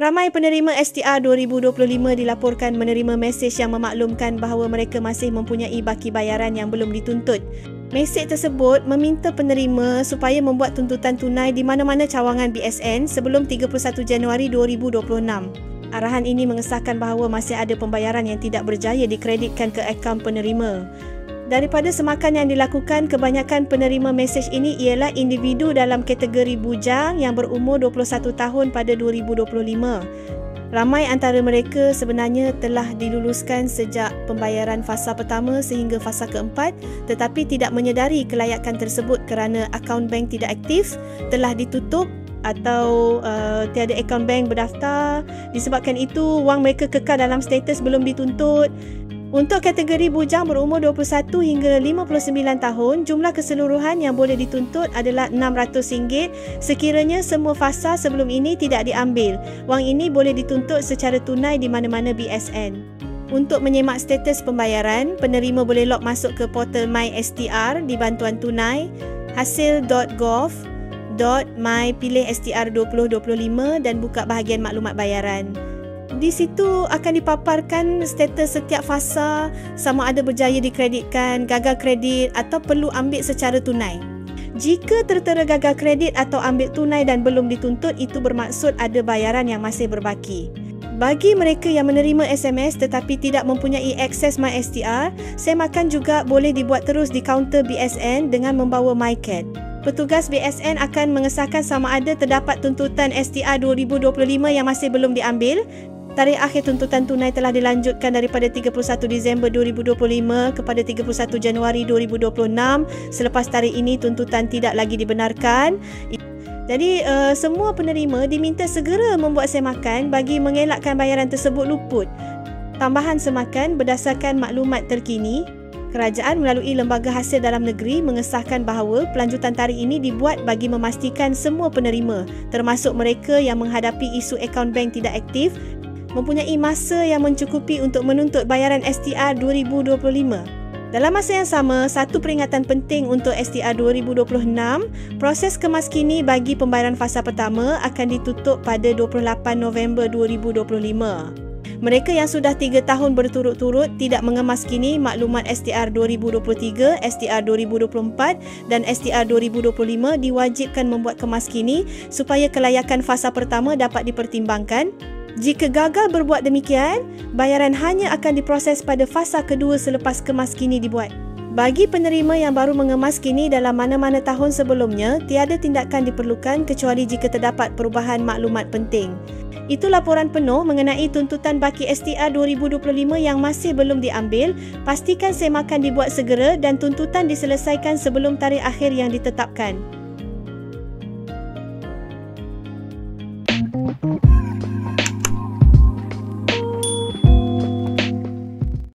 Ramai penerima STR 2025 dilaporkan menerima mesej yang memaklumkan bahawa mereka masih mempunyai baki bayaran yang belum dituntut. Mesej tersebut meminta penerima supaya membuat tuntutan tunai di mana-mana cawangan BSN sebelum 31 Januari 2026. Arahan ini mengesahkan bahawa masih ada pembayaran yang tidak berjaya dikreditkan ke akaun penerima. Daripada semakan yang dilakukan, kebanyakan penerima mesej ini ialah individu dalam kategori bujang yang berumur 21 tahun pada 2025. Ramai antara mereka sebenarnya telah diluluskan sejak pembayaran fasa pertama sehingga fasa keempat, tetapi tidak menyedari kelayakan tersebut kerana akaun bank tidak aktif, telah ditutup atau tiada akaun bank berdaftar. Disebabkan itu, wang mereka kekal dalam status belum dituntut. Untuk kategori bujang berumur 21 hingga 59 tahun, jumlah keseluruhan yang boleh dituntut adalah RM600 sekiranya semua fasa sebelum ini tidak diambil. Wang ini boleh dituntut secara tunai di mana-mana BSN. Untuk menyemak status pembayaran, penerima boleh log masuk ke portal MySTR di bantuan tunai, hasil.gov.my, pilih STR 2025 dan buka bahagian maklumat bayaran. Di situ akan dipaparkan status setiap fasa, sama ada berjaya dikreditkan, gagal kredit atau perlu ambil secara tunai. Jika tertera gagal kredit atau ambil tunai dan belum dituntut, itu bermaksud ada bayaran yang masih berbaki. Bagi mereka yang menerima SMS tetapi tidak mempunyai akses MySTR, semakan juga boleh dibuat terus di kaunter BSN dengan membawa MyCard. Petugas BSN akan mengesahkan sama ada terdapat tuntutan STR 2025 yang masih belum diambil. Tarikh akhir tuntutan tunai telah dilanjutkan daripada 31 Disember 2025 kepada 31 Januari 2026. Selepas tarikh ini, tuntutan tidak lagi dibenarkan. Jadi, semua penerima diminta segera membuat semakan bagi mengelakkan bayaran tersebut luput. Tambahan semakan berdasarkan maklumat terkini, kerajaan melalui Lembaga Hasil Dalam Negeri mengesahkan bahawa pelanjutan tarikh ini dibuat bagi memastikan semua penerima, termasuk mereka yang menghadapi isu akaun bank tidak aktif, mempunyai masa yang mencukupi untuk menuntut bayaran STR 2025. Dalam masa yang sama, satu peringatan penting untuk STR 2026, proses kemaskini bagi pembayaran fasa pertama akan ditutup pada 28 November 2025. Mereka yang sudah 3 tahun berturut-turut tidak mengemaskini maklumat STR 2023, STR 2024 dan STR 2025 diwajibkan membuat kemaskini supaya kelayakan fasa pertama dapat dipertimbangkan. Jika gagal berbuat demikian, bayaran hanya akan diproses pada fasa kedua selepas kemaskini dibuat. Bagi penerima yang baru mengemaskini dalam mana-mana tahun sebelumnya, tiada tindakan diperlukan kecuali jika terdapat perubahan maklumat penting. Itu laporan penuh mengenai tuntutan baki STR 2025 yang masih belum diambil. Pastikan semakan dibuat segera dan tuntutan diselesaikan sebelum tarikh akhir yang ditetapkan.